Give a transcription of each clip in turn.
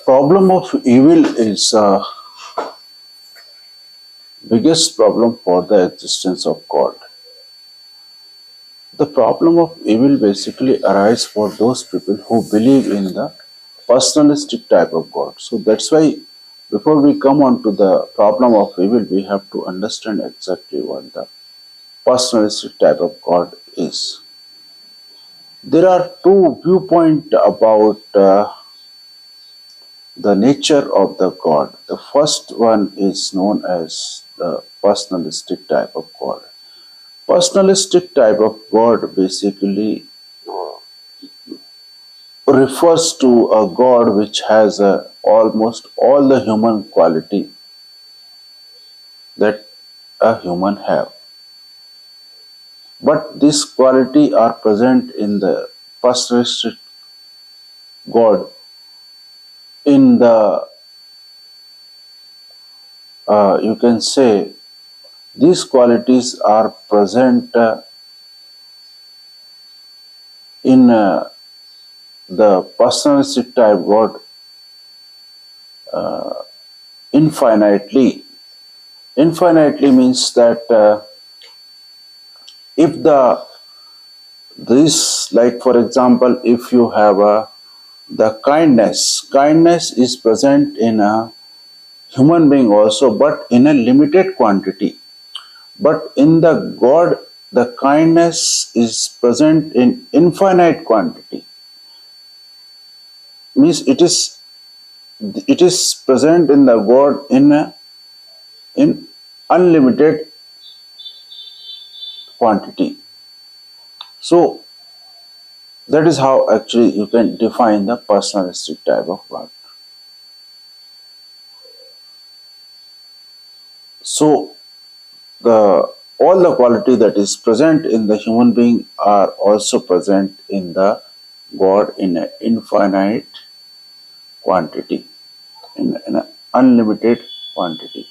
Problem of evil is biggest problem for the existence of God. The problem of evil basically arises for those people who believe in the personalistic type of God. So that's why before we come on to the problem of evil, we have to understand exactly what the personalistic type of God is. There are two viewpoints about the nature of the God. The first one is known as the personalistic type of God. Personalistic type of God basically refers to a God which has almost all the human quality that a human have. But this quality are present in the personalistic God in the you can say these qualities are present in the personalistic type God infinitely. Infinitely means that if this, like for example, if you have the kindness is present in a human being also, but in a limited quantity. But in the God, the kindness is present in infinite quantity. Means it is present in the God in unlimited quantity. So that is how actually you can define the personalistic type of God. So the all the quality that is present in the human being are also present in the God in an infinite quantity, in an unlimited quantity.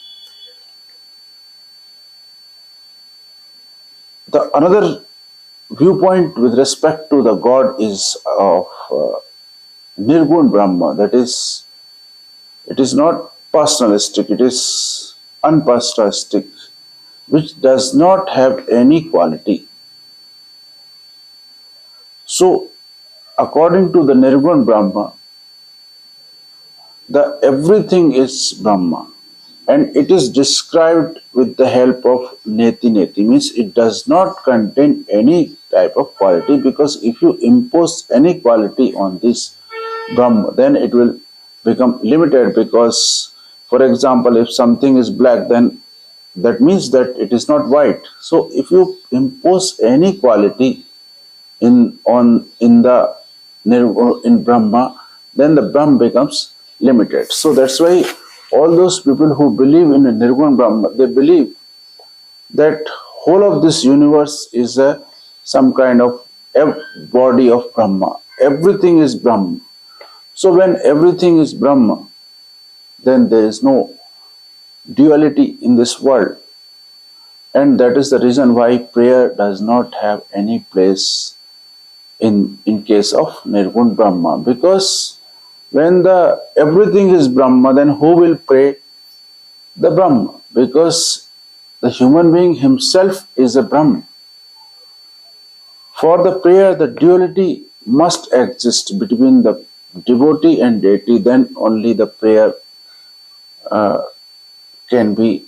The another viewpoint with respect to the God is of Nirgun Brahma. That is, it is not personalistic; it is unpersonalistic, which does not have any quality. So, according to the Nirgun Brahma, the everything is Brahma, and it is described with the help of Neti Neti, means it does not contain any type of quality, because if you impose any quality on this Brahma, then it will become limited, because for example, if something is black, then that means that it is not white. So if you impose any quality in Brahma, then the Brahma becomes limited. So that's why all those people who believe in a Nirgun Brahma, they believe that whole of this universe is some kind of body of Brahma. Everything is Brahma. So when everything is Brahma, then there is no duality in this world. And that is the reason why prayer does not have any place in case of Nirgun Brahma, because when the everything is Brahma, then who will pray the Brahma? Because the human being himself is a Brahma. For the prayer, the duality must exist between the devotee and deity, then only the prayer can be,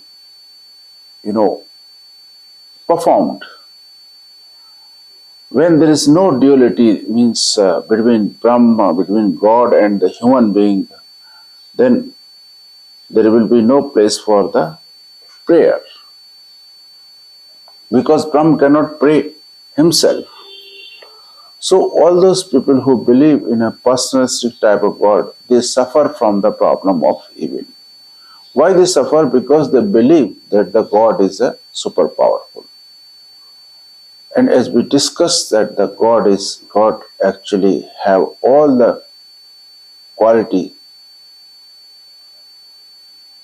you know, performed. When there is no duality, means between Brahma, between God and the human being, then there will be no place for the prayer, because Brahma cannot pray himself. So all those people who believe in a personalistic type of God, they suffer from the problem of evil. Why they suffer? Because they believe that the God is a super powerful. And as we discussed that the God actually have all the quality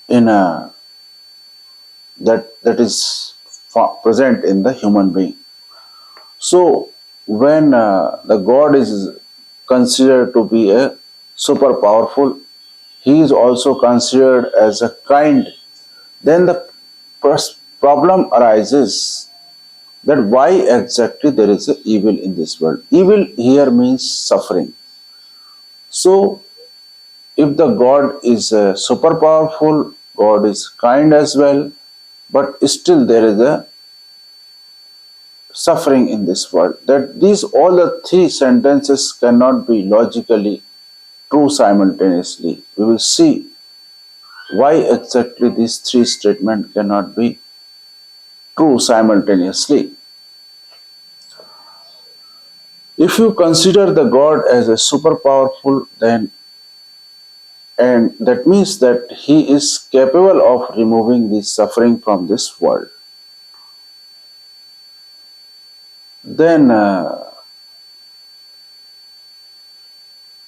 in a that is present in the human being. So when the God is considered to be a super powerful, he is also considered as a kind, then the problem arises that why exactly there is a evil in this world. Evil here means suffering. So if the God is super powerful, God is kind as well, but still there is a suffering in this world. That these all the three sentences cannot be logically true simultaneously. We will see why exactly these three statements cannot be true simultaneously. If you consider the God as a super powerful, then and that means that he is capable of removing the suffering from this world. Then,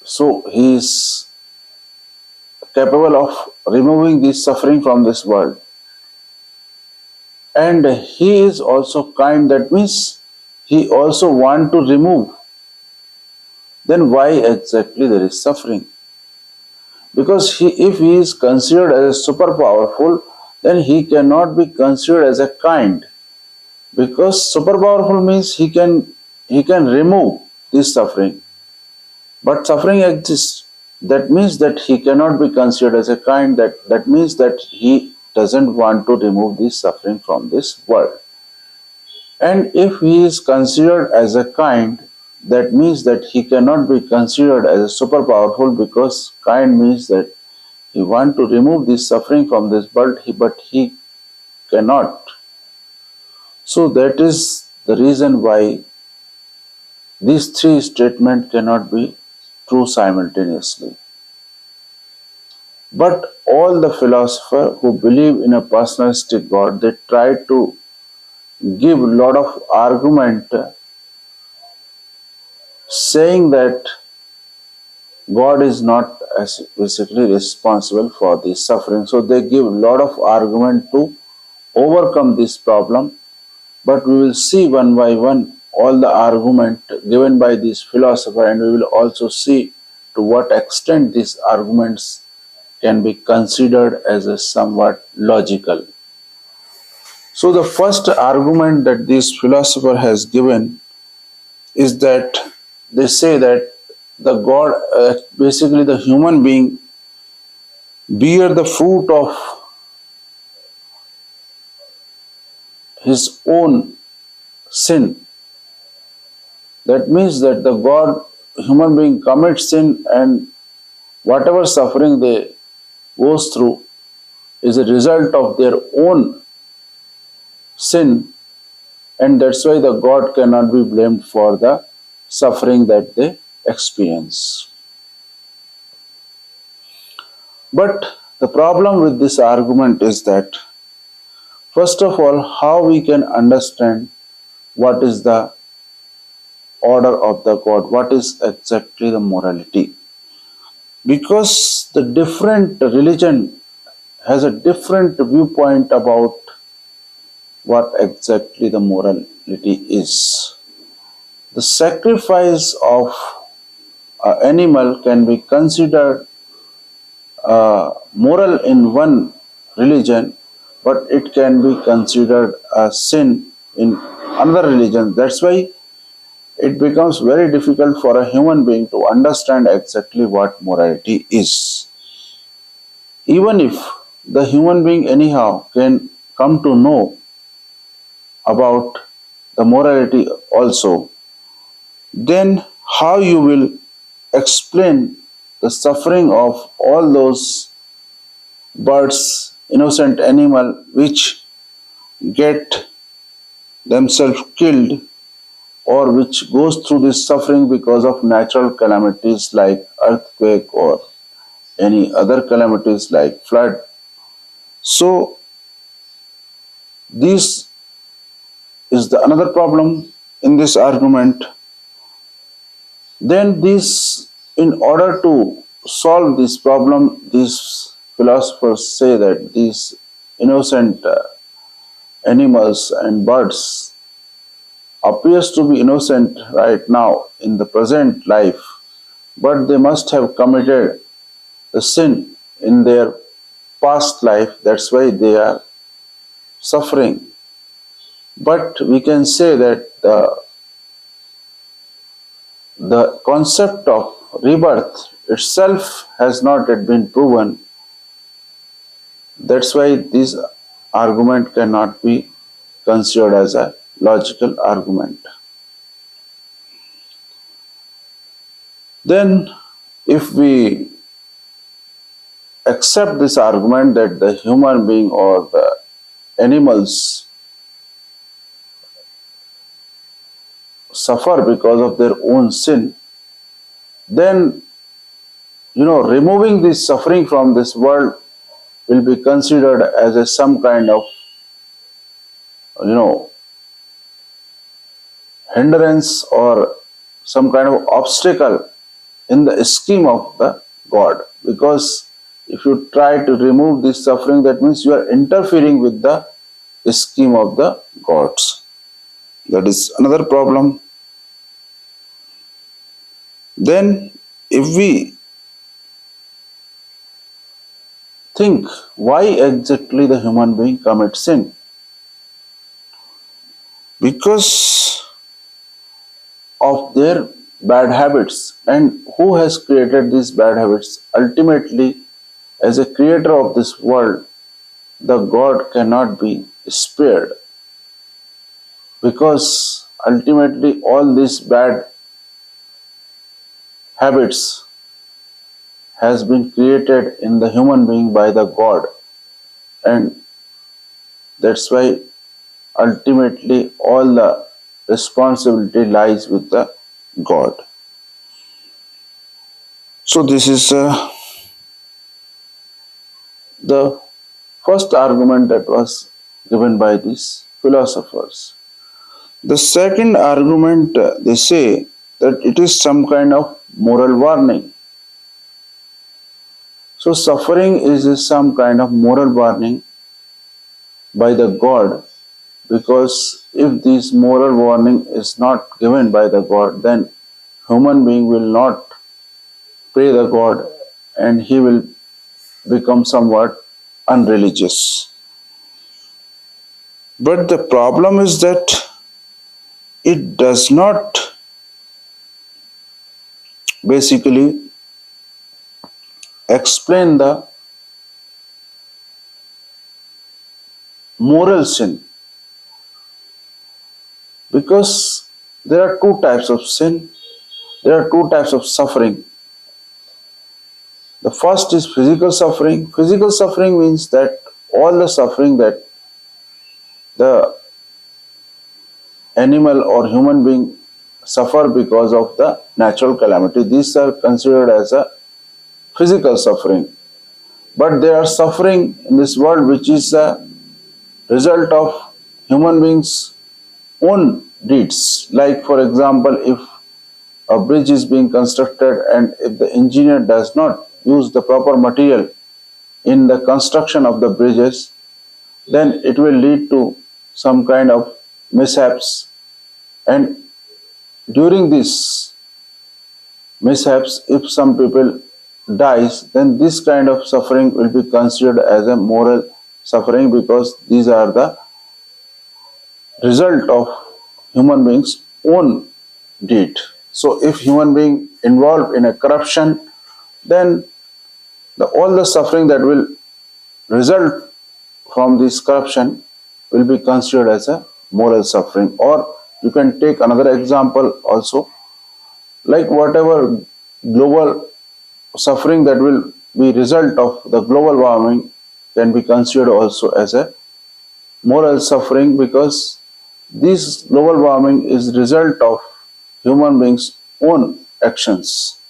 so he is capable of removing the suffering from this world, and he is also kind. That means he also want to remove. Then why exactly there is suffering? Because if he is considered as a super powerful, then he cannot be considered as a kind. Because super powerful means he can remove this suffering, but suffering exists. That means that he cannot be considered as a kind. That means that he doesn't want to remove this suffering from this world. And if he is considered as a kind, that means that he cannot be considered as a super powerful, because kind means that he want to remove this suffering from this world, but he cannot. So that is the reason why these three statements cannot be true simultaneously. But all the philosophers who believe in a personalistic God, they try to give a lot of argument saying that God is not basically responsible for this suffering. So they give a lot of argument to overcome this problem. But we will see one by one all the argument given by this philosopher, and we will also see to what extent these arguments can be considered as a somewhat logical. So the first argument that this philosopher has given is that they say that the God, basically the human being, bear the fruit of his own sin. That means that the God, human being commits sin, and whatever suffering they goes through is a result of their own sin, and that's why the God cannot be blamed for the suffering that they experience. But the problem with this argument is that, first of all, how we can understand what is the order of the God, what is exactly the morality. Because the different religion has a different viewpoint about what exactly the morality is. The sacrifice of an animal can be considered moral in one religion, but it can be considered a sin in another religion. That's why it becomes very difficult for a human being to understand exactly what morality is. Even if the human being anyhow can come to know about the morality also, then how you will explain the suffering of all those birds, innocent animal which get themselves killed, or which goes through this suffering because of natural calamities like earthquake or any other calamities like flood. So this is the another problem in this argument. Then this, in order to solve this problem, these philosophers say that these innocent animals and birds appears to be innocent right now in the present life, but they must have committed the sin in their past life, that's why they are suffering. But we can say that the concept of rebirth itself has not yet been proven. That's why this argument cannot be considered as a logical argument. Then, if we accept this argument that the human being or the animals suffer because of their own sin, then removing this suffering from this world will be considered as some kind of you know hindrance or some kind of obstacle in the scheme of the God. Because if you try to remove this suffering, that means you are interfering with the scheme of the gods. That is another problem. Then, if we think why exactly the human being commits sin, because of their bad habits. And who has created these bad habits? Ultimately, as a creator of this world, the God cannot be spared, because ultimately all these bad habits has been created in the human being by the God, and that's why ultimately all the responsibility lies with the God. So this is the first argument that was given by these philosophers. The second argument, they say that it is some kind of moral warning. So suffering is some kind of moral warning by the God, because if this moral warning is not given by the God, then human being will not pray the God, and he will become somewhat unreligious. But the problem is that it does not basically explain the moral sin, because there are two types of sin, there are two types of suffering. The first is physical suffering. Physical suffering means that all the suffering that the animal or human being suffer because of the natural calamity, these are considered as a physical suffering. But there are suffering in this world which is a result of human beings' own deeds. Like, for example, if a bridge is being constructed and if the engineer does not use the proper material in the construction of the bridges, then it will lead to some kind of mishaps. And during these mishaps, if some people dies, then this kind of suffering will be considered as a moral suffering, because these are the result of human beings' own deed. So if human being involved in a corruption, then all the suffering that will result from this corruption will be considered as a moral suffering. Or you can take another example also, like whatever global suffering that will be result of the global warming can be considered also as a moral suffering, because this global warming is result of human beings' own actions.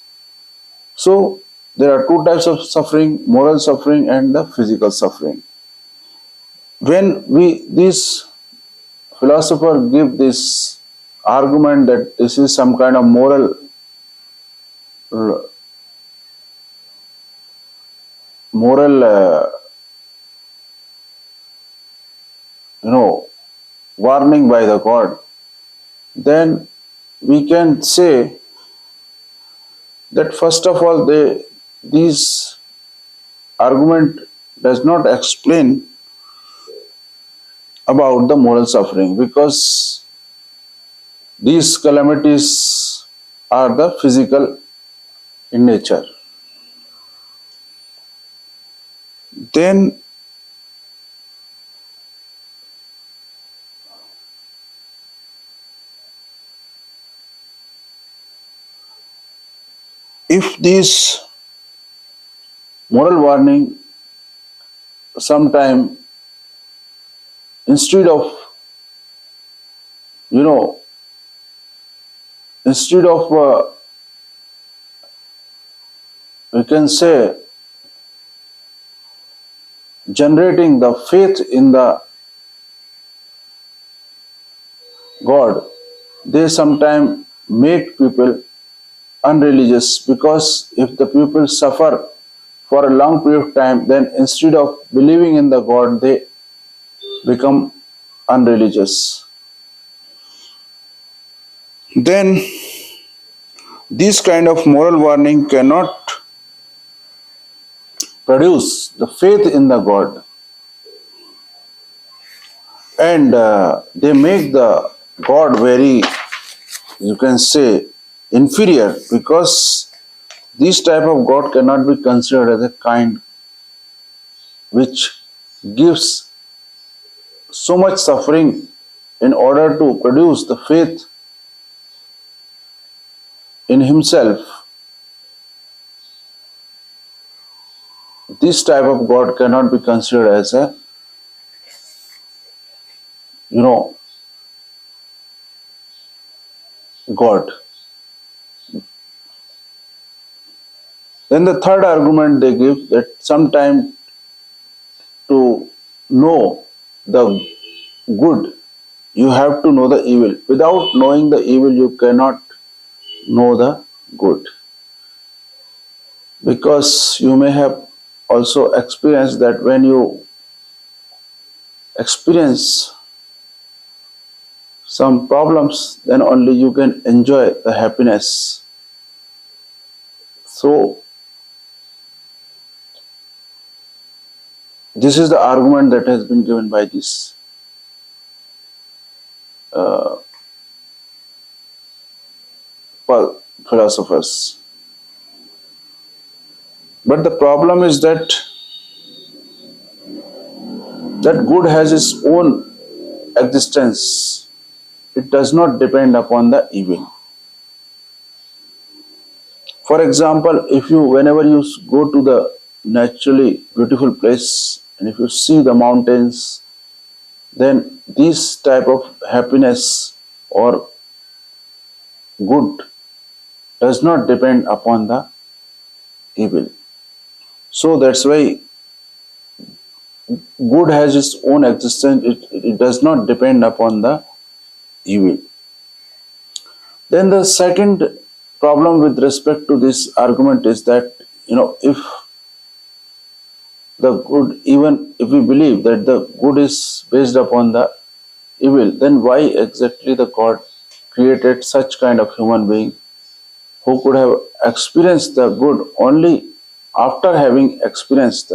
So there are two types of suffering: moral suffering and the physical suffering. When these philosophers give this argument that this is some kind of moral warning by the God, then we can say that first of all these argument does not explain about the moral suffering, because these calamities are the physical in nature. Then, if these moral warning sometime, instead of, you know, instead of we can say generating the faith in the God, they sometimes make people unreligious, because if the people suffer for a long period of time, then instead of believing in the God, they become unreligious. Then this kind of moral warning cannot produce the faith in the God, and they make the God very, you can say, inferior, because this type of God cannot be considered as a kind which gives so much suffering in order to produce the faith in himself. This type of God cannot be considered as a, you know, God. Then the third argument they give, that sometime to know the good, you have to know the evil. Without knowing the evil, you cannot know the good. Because you may have also experienced that when you experience some problems, then only you can enjoy the happiness. So, this is the argument that has been given by these uh, philosophers. But the problem is that good has its own existence. It does not depend upon the evil. For example, if you, whenever you go to the naturally beautiful place and if you see the mountains, then this type of happiness or good does not depend upon the evil. So that's why good has its own existence. It does not depend upon the evil. Then the second problem with respect to this argument is that, if the good, even if we believe that the good is based upon the evil, then why exactly the God created such kind of human being who could have experienced the good only after having experienced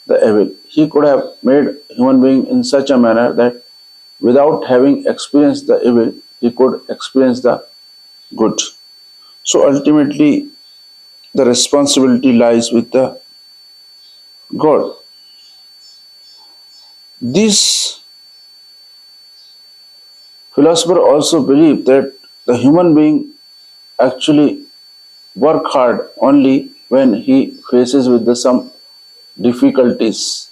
the evil? He could have made human being in such a manner that without having experienced the evil, he could experience the good. So ultimately, the responsibility lies with the God. These philosophers also believe that the human being actually work hard only when he faces with some difficulties.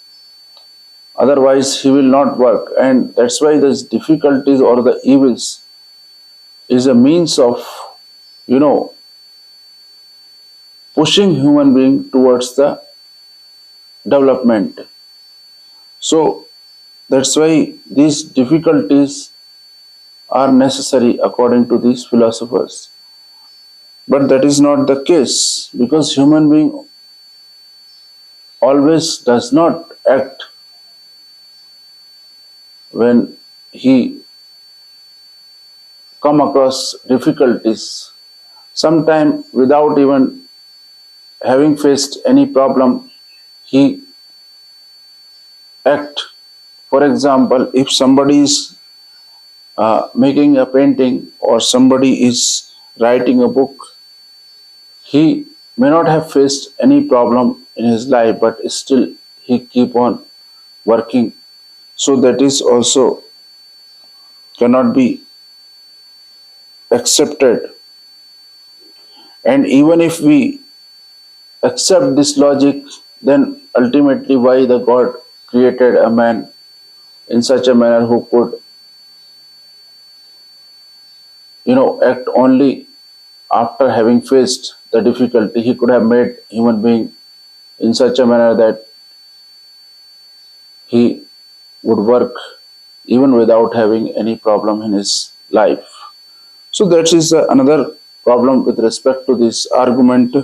Otherwise, he will not work, and that's why these difficulties or the evils is a means of, you know, pushing human being towards the development. So that's why these difficulties are necessary according to these philosophers. But that is not the case, because human being always does not act when he come across difficulties. Sometime without even having faced any problem, he act. For example, if somebody is making a painting or somebody is writing a book, he may not have faced any problem in his life, but still he keep on working. So that is also cannot be accepted. And even if we accept this logic, then ultimately why the God created a man in such a manner who could, act only after having faced the difficulty. He could have made human being in such a manner that he would work even without having any problem in his life. So that is another problem with respect to this argument.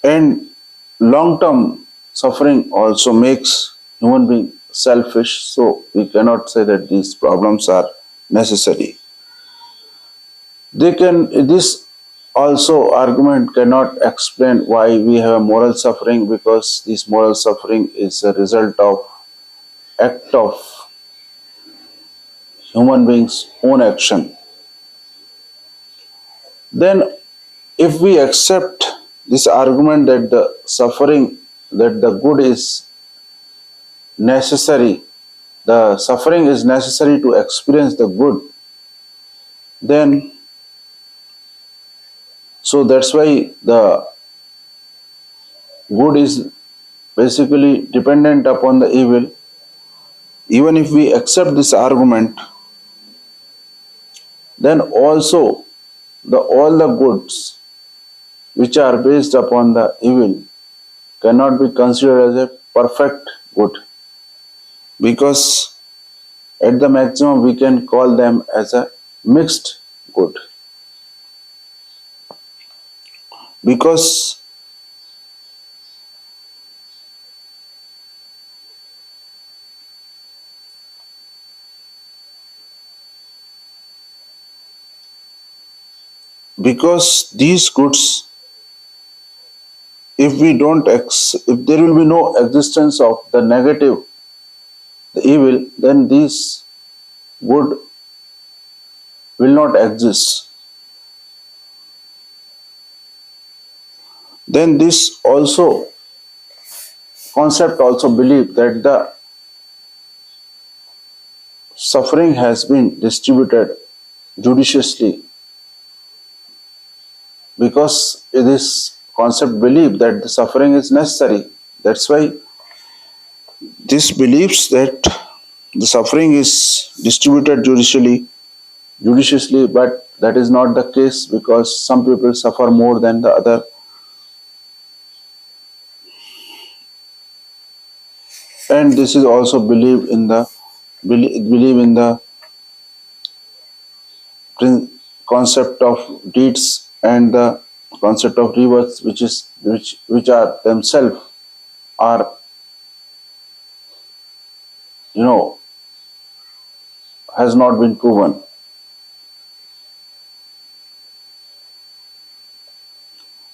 And long-term suffering also makes human being selfish. So we cannot say that these problems are necessary. This also argument cannot explain why we have moral suffering, because this moral suffering is a result of act of human beings' own action. Then if we accept this argument that the suffering, that the good is necessary, the suffering is necessary to experience the good, then so that's why the good is basically dependent upon the evil. Even if we accept this argument, then also the all the goods which are based upon the evil cannot be considered as a perfect good, because at the maximum we can call them as a mixed good, because these goods, if we don't if there will be no existence of the negative, the evil, then these good will not exist. Then this also concept also believe that the suffering has been distributed judiciously, because this concept believe that the suffering is necessary. That's why this believes that the suffering is distributed judiciously, but that is not the case, because some people suffer more than the other. And this is also believe in the concept of deeds and the concept of rebirth, which are themselves are, you know has not been proven.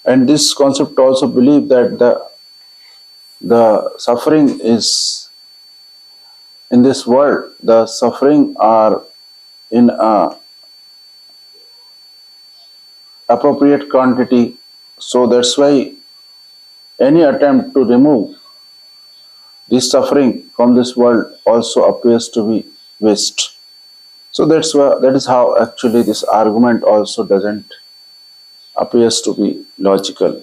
And this concept also believe that the suffering is in this world, the suffering are in a appropriate quantity. So that's why any attempt to remove this suffering from this world also appears to be waste. So that is how actually this argument also doesn't appears to be logical.